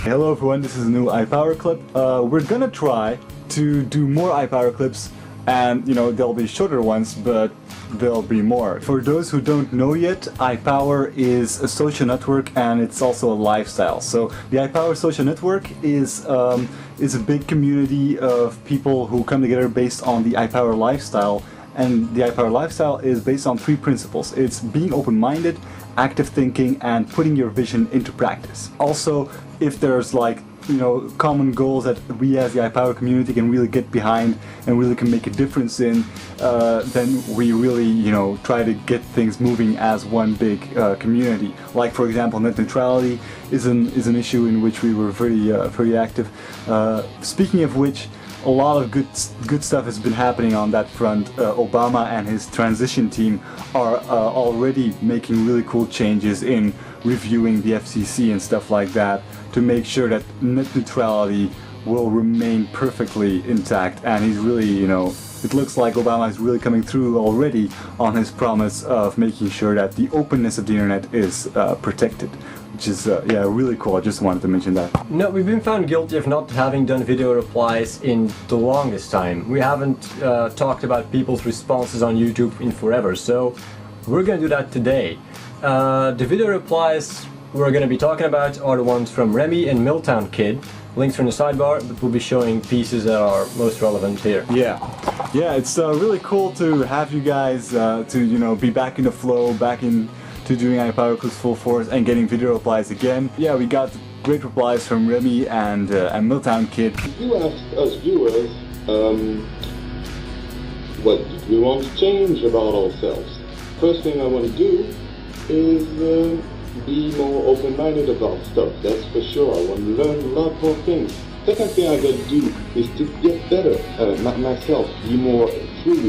Hello everyone, this is a new iPower clip. We're gonna try to do more iPower clips, and they'll be shorter ones, but there'll be more. For those who don't know yet, iPower is a social network and it's also a lifestyle. So the iPower social network is a big community of people who come together based on the iPower lifestyle. And the iPower lifestyle is based on 3 principles. It's being open-minded, active thinking, and putting your vision into practice. Also, if there's common goals that we as the iPower community can really get behind and really can make a difference in, then we really try to get things moving as one big community. Like, for example, net neutrality is an issue in which we were very active. Speaking of which, a lot of good stuff has been happening on that front. Obama and his transition team are already making really cool changes in reviewing the FCC and stuff like that to make sure that net neutrality will remain perfectly intact. And he's really, it looks like Obama is really coming through already on his promise of making sure that the openness of the internet is protected. Which is really cool. I just wanted to mention that. No, we've been found guilty of not having done video replies in the longest time. We haven't talked about people's responses on YouTube in forever, so we're gonna do that today. The video replies we're gonna be talking about are the ones from Remy and Milltown Kid. Links are in the sidebar, but we'll be showing pieces that are most relevant here. Yeah, it's really cool to have you guys to be back in the flow, back in to doing iPower clips full force and getting video replies again. Yeah, we got great replies from Remy and Milltown Kid. You asked us viewers what we want to change about ourselves. First thing I want to do is be more open-minded about stuff, that's for sure. I want to learn a lot more things. Second thing I got to do is to get better myself, be more true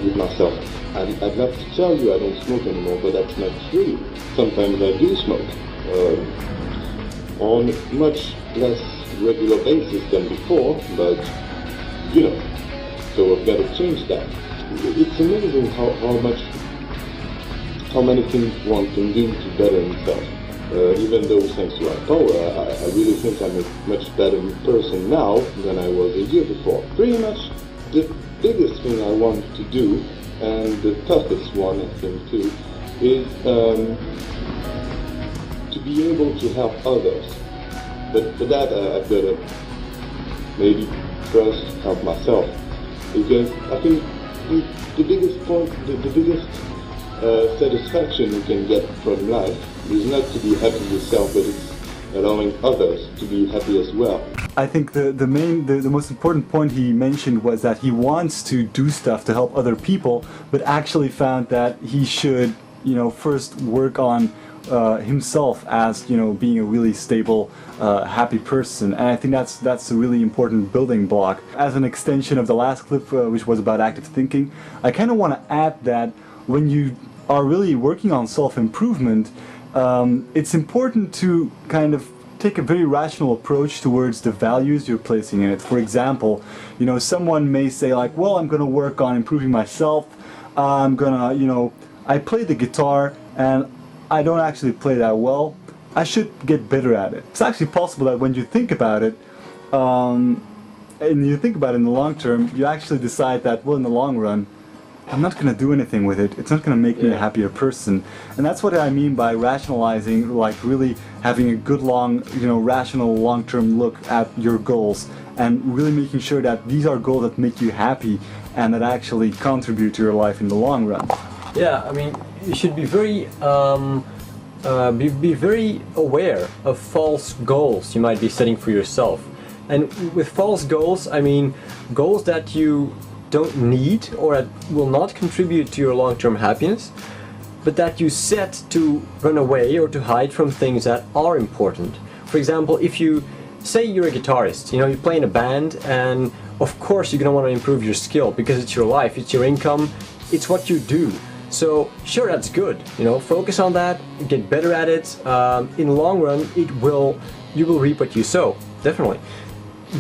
with myself. I'd love to tell you I don't smoke anymore, but that's not true. Sometimes I do smoke, on a much less regular basis than before, but so I've got to change that. It's amazing how many things one can do to better himself. Even though thanks to iPower, I really think I'm a much better person now than I was a year before. Pretty much the biggest thing I want to do, and the toughest one I think too, is to be able to help others. But for that I've got to maybe first help myself, because I think the biggest point, the biggest satisfaction you can get from life is not to be happy yourself, but it's allowing others to be happy as well. I think the most important point he mentioned was that he wants to do stuff to help other people, but actually found that he should, first work on himself as, being a really stable, happy person. And I think that's a really important building block. As an extension of the last clip, which was about active thinking, I kind of want to add that when you are really working on self-improvement, it's important to kind of take a very rational approach towards the values you're placing in it. For example, someone may say like, well, I'm going to work on improving myself. I'm gonna, I play the guitar and I don't actually play that well. I should get better at it. It's actually possible that when you think about it, and you think about it in the long term, you actually decide that, well, in the long run, I'm not going to do anything with it. It's not going to make me a happier person. And that's what I mean by rationalizing, like really having a good rational long-term look at your goals and really making sure that these are goals that make you happy and that actually contribute to your life in the long run. Yeah, I mean, you should be very be very aware of false goals you might be setting for yourself. And with false goals, I mean goals that you don't need or that will not contribute to your long-term happiness, but that you set to run away or to hide from things that are important. For example, if you say you're a guitarist, you play in a band, and of course you're going to want to improve your skill because it's your life, it's your income, it's what you do. So sure, that's good, focus on that, get better at it. In the long run, you will reap what you sow, definitely.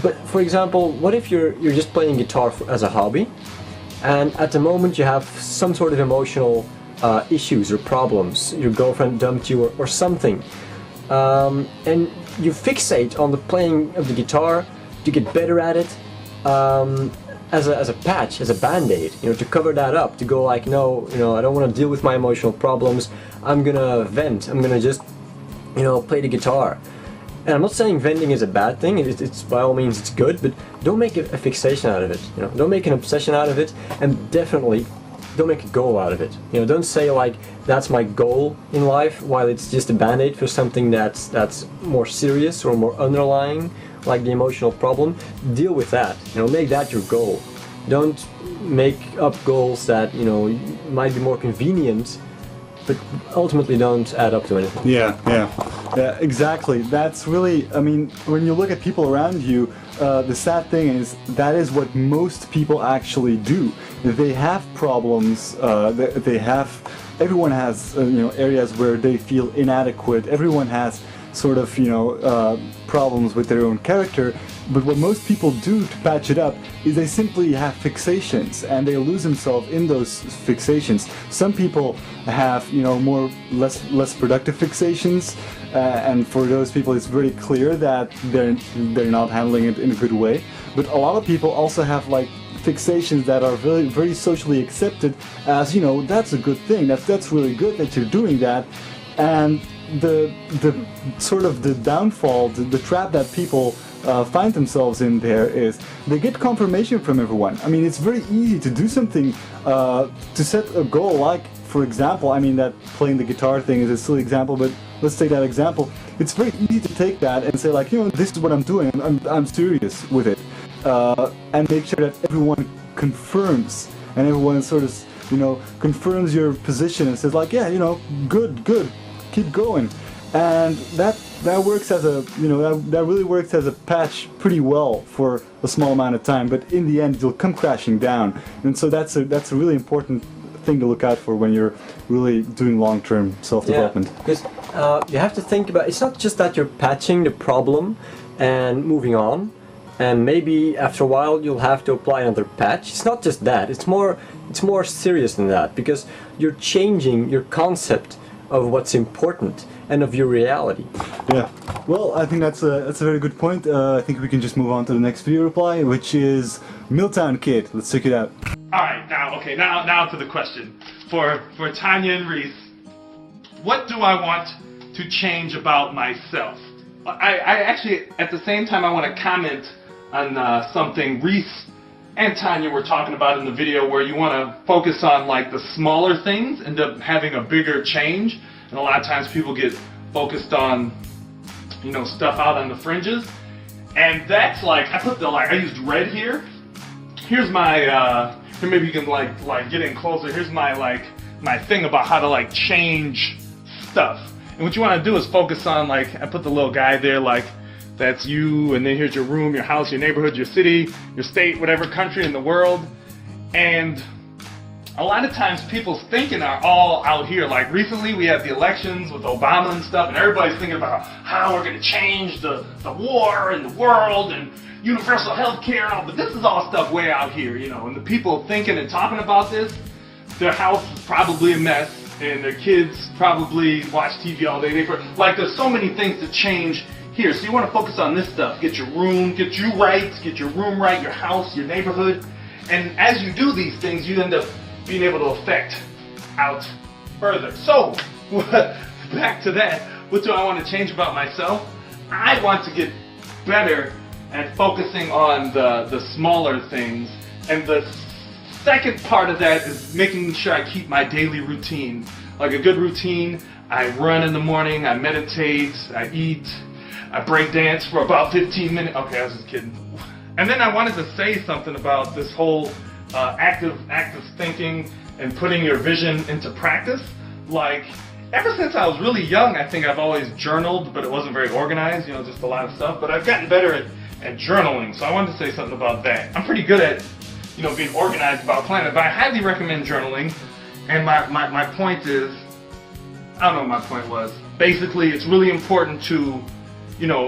But for example, what if you're just playing guitar as a hobby, and at the moment you have some sort of emotional issues or problems, your girlfriend dumped you or something. and you fixate on the playing of the guitar to get better at it, as a patch, as a band-aid, to cover that up, to go like, no, I don't want to deal with my emotional problems, I'm gonna vent, I'm gonna just, play the guitar. And I'm not saying venting is a bad thing, it's by all means it's good, but don't make a fixation out of it, don't make an obsession out of it, and definitely don't make a goal out of it. Don't say like, that's my goal in life, while it's just a band-aid for something that's more serious or more underlying, like the emotional problem. Deal with that, make that your goal. Don't make up goals that, might be more convenient, but ultimately don't add up to anything. Yeah, exactly. That's really, I mean, when you look at people around you, the sad thing is that is what most people actually do. They have problems, everyone has, areas where they feel inadequate, everyone has sort of, problems with their own character, but what most people do to patch it up is they simply have fixations and they lose themselves in those fixations. Some people have, less productive fixations, and for those people it's very clear that they're not handling it in a good way. But a lot of people also have like fixations that are very, very socially accepted as, that's a good thing, that's really good that you're doing that. And the sort of the downfall, the trap that people find themselves in there is they get confirmation from everyone. I mean, it's very easy to do something, to set a goal, like, for example, I mean, that playing the guitar thing is a silly example, but let's take that example. It's very easy to take that and say like, this is what I'm doing, I'm serious with it, and make sure that everyone confirms, and everyone sort of, confirms your position and says like, yeah, good, keep going. And that works as a, that really works as a patch pretty well for a small amount of time, but in the end you'll come crashing down. And so that's a really important thing to look out for when you're really doing long-term self-development. Yeah, because you have to think about, it's not just that you're patching the problem and moving on, and maybe after a while you'll have to apply another patch. It's not just that, it's more serious than that, because you're changing your concept of what's important and of your reality. Yeah, well, I think that's a very good point. I think we can just move on to the next video reply, which is Milltown Kid. Let's check it out. Alright, now to the question. For Tanya and Reese, what do I want to change about myself? I actually, at the same time, I want to comment on something Reese and Tanya were talking about in the video, where you want to focus on like the smaller things, end up having a bigger change. And a lot of times people get focused on, stuff out on the fringes. And that's like, I used red here. Here's my, here maybe you can like get in closer. Here's my my thing about how to change stuff. And what you want to do is focus on I put the little guy there that's you, and then here's your room, your house, your neighborhood, your city, your state, whatever country in the world. And a lot of times people's thinking are all out here. Like recently we had the elections with Obama and stuff, and everybody's thinking about how we're going to change the war and the world and universal health care and all, but this is all stuff way out here, and the people thinking and talking about this, their house is probably a mess, and their kids probably watch TV all day. There's so many things to change here, so you want to focus on this stuff. Get your room, get you right, get your room right, your house, your neighborhood, and as you do these things, you end up being able to affect out further. So, back to that, what do I want to change about myself? I want to get better at focusing on the smaller things, and the second part of that is making sure I keep my daily routine. Like a good routine, I run in the morning, I meditate, I eat, I break dance for about 15 minutes. Okay, I was just kidding. And then I wanted to say something about this whole active thinking and putting your vision into practice. Ever since I was really young, I think I've always journaled, but it wasn't very organized, just a lot of stuff. But I've gotten better at journaling, so I wanted to say something about that. I'm pretty good at, being organized about planning, but I highly recommend journaling. And my point is, I don't know what my point was. Basically, it's really important to,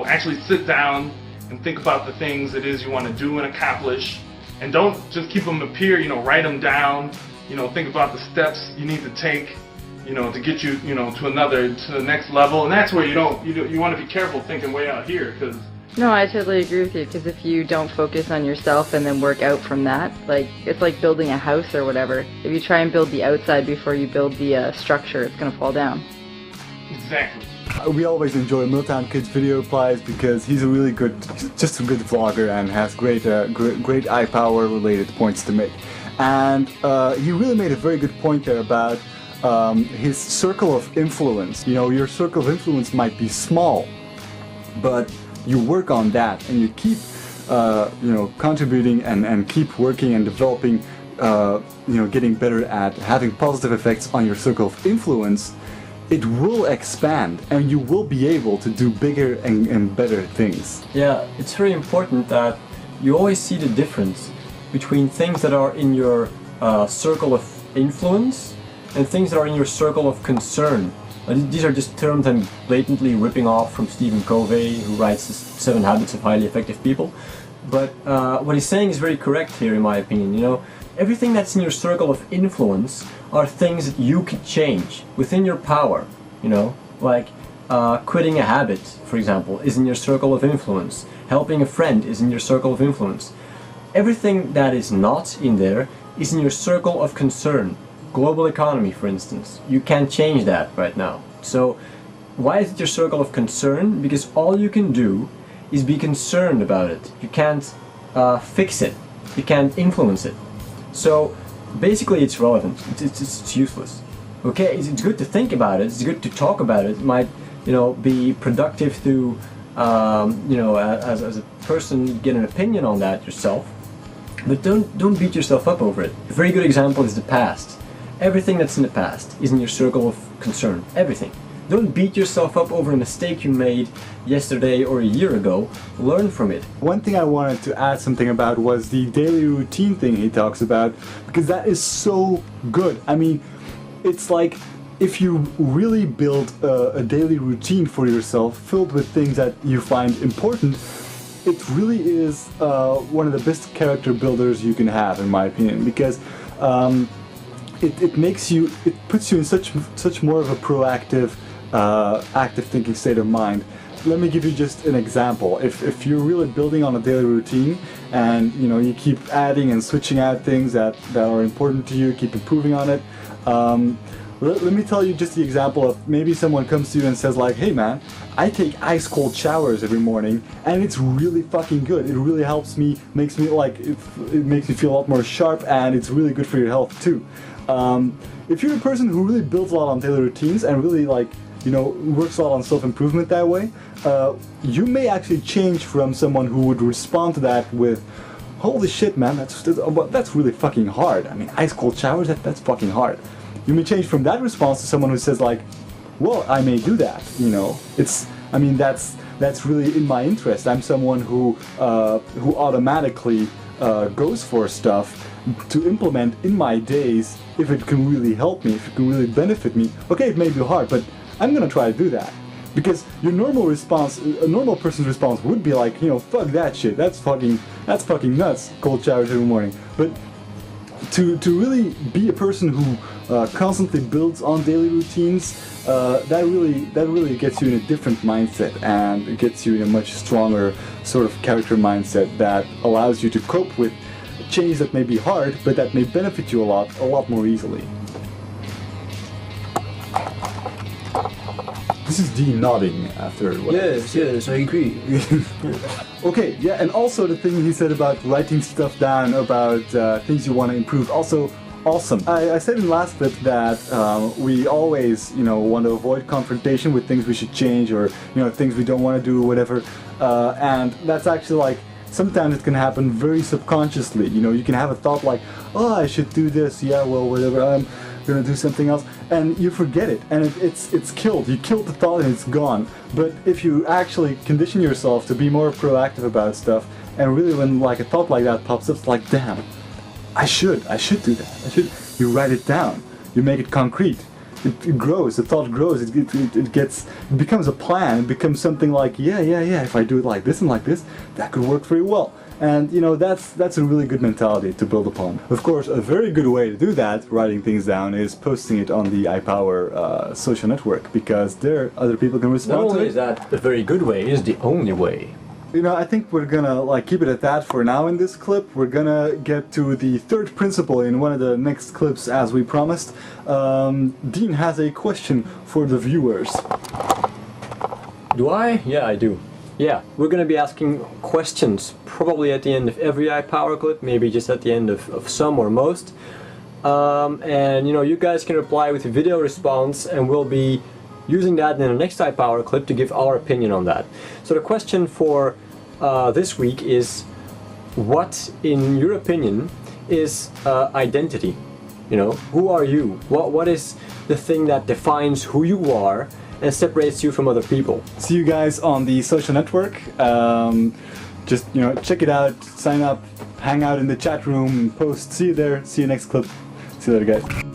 actually sit down and think about the things it is you want to do and accomplish. And don't just keep them appear, write them down, think about the steps you need to take, to get you, to the next level. And that's where you want to be careful thinking way out here, because. No, I totally agree with you, because if you don't focus on yourself and then work out from that, like, it's like building a house or whatever. If you try and build the outside before you build the structure, it's going to fall down. Exactly. We always enjoy Milltown Kid's video replies because he's just a good vlogger and has great iPower related points to make. And he really made a very good point there about his circle of influence. Your circle of influence might be small, but you work on that and you keep, contributing and keep working and developing, getting better at having positive effects on your circle of influence. It will expand and you will be able to do bigger and better things. Yeah, it's very important that you always see the difference between things that are in your circle of influence and things that are in your circle of concern. These are just terms I'm blatantly ripping off from Stephen Covey, who writes the 7 Habits of Highly Effective People. But what he's saying is very correct here, in my opinion. Everything that's in your circle of influence are things that you can change within your power. Like quitting a habit, for example, is in your circle of influence. Helping a friend is in your circle of influence. Everything that is not in there is in your circle of concern. Global economy, for instance. You can't change that right now. So why is it your circle of concern? Because all you can do is be concerned about it. You can't fix it. You can't influence it. So basically it's relevant. It's useless. Okay, it's good to think about it. It's good to talk about it. It might, be productive to, as a person, get an opinion on that yourself. But don't beat yourself up over it. A very good example is the past. Everything that's in the past is in your circle of concern. Everything. Don't beat yourself up over a mistake you made yesterday or a year ago. Learn from it. One thing I wanted to add something about was the daily routine thing he talks about, because that is so good. I mean, it's like if you really build a daily routine for yourself filled with things that you find important, it really is one of the best character builders you can have, in my opinion, because it puts you in such more of a proactive, active thinking state of mind. Let me give you just an example. If you're really building on a daily routine and you keep adding and switching out things that are important to you, keep improving on it. Let me tell you just the example of maybe someone comes to you and says like, hey man, I take ice cold showers every morning and it's really fucking good. It really helps me, makes me it makes me feel a lot more sharp, and it's really good for your health too. If you're a person who really builds a lot on daily routines and really works a lot on self-improvement that way, you may actually change from someone who would respond to that with, holy shit man, that's really fucking hard. I mean, ice cold showers, that's fucking hard. You may change from that response to someone who says like, well, I may do that, that's really in my interest. I'm someone who automatically goes for stuff to implement in my days if it can really help me, if it can really benefit me. Okay, it may be hard, but I'm gonna try to do that. Because your normal response, a normal person's response would be like, fuck that shit, that's fucking nuts, cold showers every morning. But to really be a person who constantly builds on daily routines, that really gets you in a different mindset, and it gets you in a much stronger sort of character mindset that allows you to cope with change that may be hard, but that may benefit you a lot more easily. This is Dean nodding after what? Yes, I agree. Okay, yeah, and also the thing he said about writing stuff down about things you want to improve, also awesome. I said in the last bit that we always, want to avoid confrontation with things we should change, or things we don't want to do, or whatever, and that's actually like, sometimes it can happen very subconsciously. You can have a thought like, oh, I should do this, yeah, well, whatever, I'm gonna do something else, and you forget it, and it's killed. You killed the thought and it's gone. But if you actually condition yourself to be more proactive about stuff, and really when like a thought like that pops up, it's like, damn, I should do that. You write it down. You make it concrete. It grows. The thought grows. It becomes a plan. It becomes something like, yeah. If I do it like this and like this, that could work very well. And you know, that's a really good mentality to build upon. Of course, a very good way to do that, writing things down, is posting it on the iPower social network, because there other people can Not respond to only it. is that a very good way, it is the only way. You know, I think we're gonna like keep it at that for now in this clip. We're gonna get to the third principle in one of the next clips as we promised. Dean has a question for the viewers. Do I? Yeah, I do. Yeah, we're going to be asking questions probably at the end of every iPower clip, maybe just at the end of some or most. And you know, you guys can reply with a video response, and we'll be using that in the next iPower clip to give our opinion on that. So the question for this week is, what, in your opinion, is identity? You know, who are you? What is the thing that defines who you are and separates you from other people? See you guys on the social network. Just, you know, check it out, sign up, hang out in the chat room, post. See you there. See you next clip. See you later, guys.